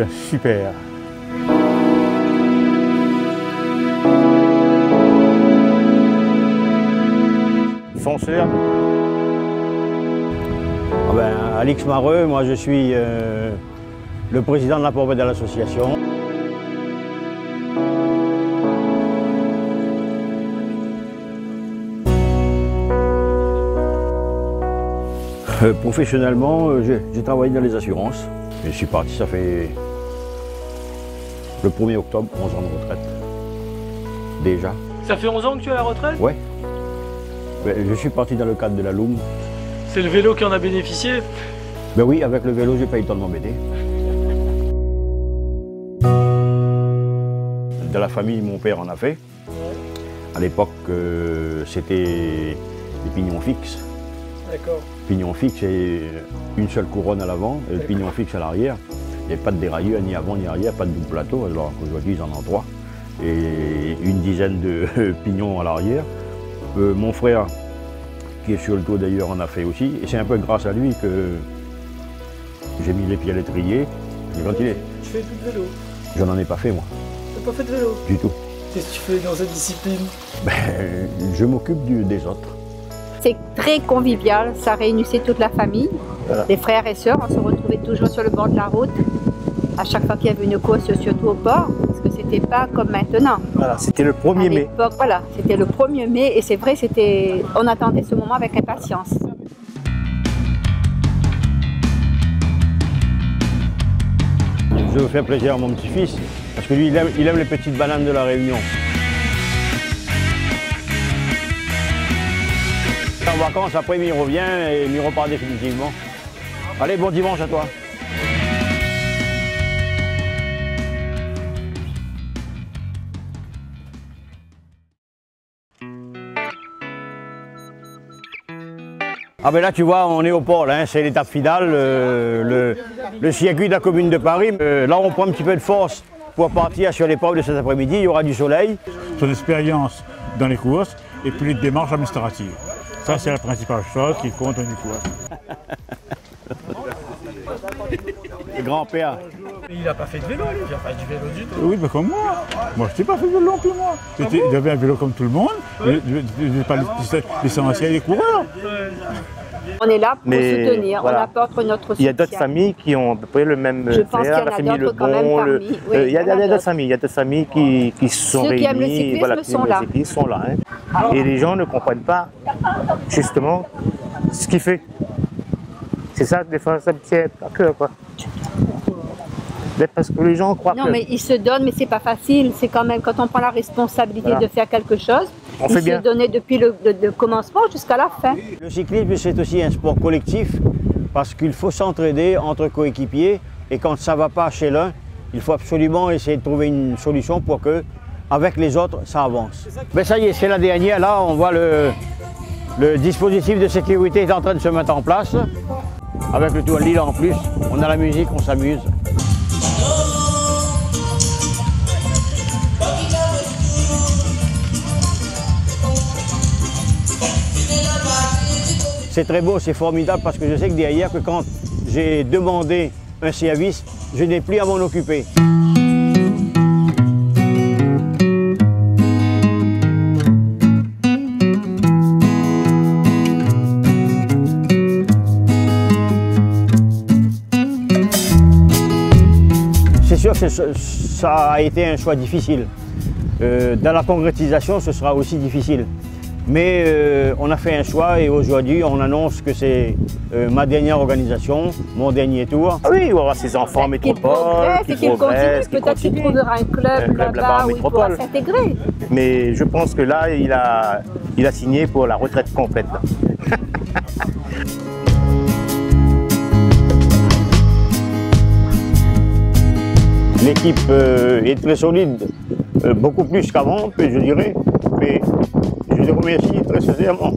ben, super. Fonceur. Ah ben, Alix Mareux, moi je suis le président de la province de l'association. Professionnellement, j'ai travaillé dans les assurances. Je suis parti, ça fait le 1er octobre, 11 ans de retraite. Déjà. Ça fait 11 ans que tu es à la retraite? Ouais. Ben, je suis parti dans le cadre de la LUM. C'est le vélo qui en a bénéficié? Ben oui, avec le vélo, j'ai pas eu le temps de m'embêter. De la famille, mon père en a fait. À l'époque, c'était des pignons fixes. D'accord. Pignon fixe et une seule couronne à l'avant et le pignon fixe à l'arrière. Il n'y avait pas de dérailleur ni avant ni arrière, pas de double plateau, alors qu'aujourd'hui ils en ont 3. Et une dizaine de pignons à l'arrière. Mon frère, qui est sur le toit d'ailleurs, en a fait aussi. Et c'est un peu grâce à lui que j'ai mis les pieds à l'étrier. J'ai continué. Tu fais plus de vélo? Je n'en ai pas fait moi. Tu n'as pas fait de vélo? Du tout. Qu'est-ce que tu fais dans cette discipline? Ben, je m'occupe des autres. C'est très convivial, ça réunissait toute la famille, les frères et sœurs, on se retrouvait toujours sur le bord de la route, à chaque fois qu'il y avait une course, surtout au port, parce que c'était pas comme maintenant. Voilà, c'était le 1er mai. Voilà, c'était le 1er mai et c'est vrai, on attendait ce moment avec impatience. Je veux faire plaisir à mon petit-fils, parce que lui, il aime les petites bananes de la Réunion. En vacances, après il revient et il repart définitivement. Allez, bon dimanche à toi. Ah ben là tu vois, on est au port, hein, c'est l'étape finale, le circuit de la commune de Paris. Là on prend un petit peu de force pour partir sur l'épreuve de cet après-midi, il y aura du soleil. Son expérience dans les courses et puis les démarches administratives. Ça, c'est la principale chose qui compte dans une course. Le grand-père. Il n'a pas fait de vélo, lui, il n'a pas du vélo du tout. Oui, mais comme moi. Moi, je n'ai pas fait de vélo non plus, moi. J'avais un vélo comme tout le monde. L'essentiel des coureurs. On est là pour soutenir, voilà. On apporte notre soutien. Il y a d'autres familles qui ont à peu près le même Je pense qu'il y en a d'autres quand même parmi. Oui, il y a d'autres familles qui se sont réunies. Ceux qui aiment le cyclisme sont là. Hein. Et les gens ne comprennent pas justement ce qu'il fait. C'est ça, des fois, ça me tient à cœur, quoi. Parce que les gens croient Non, mais ils se donnent, mais c'est pas facile. C'est quand même, quand on prend la responsabilité de faire quelque chose, il se donnait depuis le commencement jusqu'à la fin. Le cyclisme, c'est aussi un sport collectif, parce qu'il faut s'entraider entre coéquipiers, et quand ça ne va pas chez l'un, il faut absolument essayer de trouver une solution pour que, avec les autres, ça avance. Mais ça y est, c'est la dernière, là, on voit le dispositif de sécurité est en train de se mettre en place. Avec le tour de l'île en plus, on a la musique, on s'amuse. C'est très beau, c'est formidable parce que je sais que derrière, que quand j'ai demandé un service, je n'ai plus à m'en occuper. C'est sûr que ça a été un choix difficile. Dans la concrétisation, ce sera aussi difficile. Mais on a fait un choix et aujourd'hui on annonce que c'est ma dernière organisation, mon dernier tour. Ah oui, il va avoir ses enfants en métropole, qu'il progresse, peut-être qu'il trouvera un club là-bas où il pourra s'intégrer. Mais je pense que là, il a signé pour la retraite complète. L'équipe est très solide, beaucoup plus qu'avant, je dirais. Mais je les remercie très sincèrement.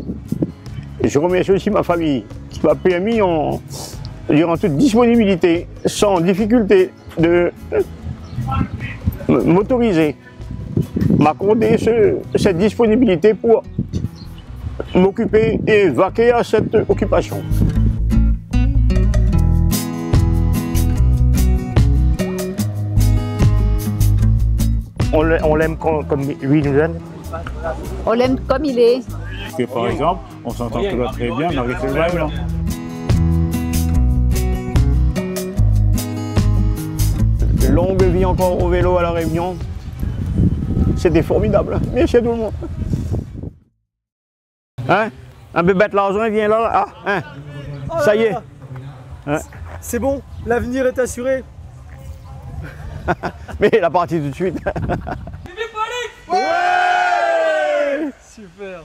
Et je remercie aussi ma famille qui m'a permis, en toute disponibilité, sans difficulté, de m'autoriser, m'accorder cette disponibilité pour m'occuper et vaquer à cette occupation. On l'aime comme lui nous aime. On l'aime comme il est. Parce que par exemple, on s'entend toujours très bien malgré ses noir et blanc. Longue vie encore au vélo à La Réunion. C'était formidable. Merci à tout le monde. Hein? Un bébête Lazare vient là. Ah, hein? Ça y est. Hein? C'est bon, l'avenir est assuré. Mais la partie tout de suite. Ouais. Super.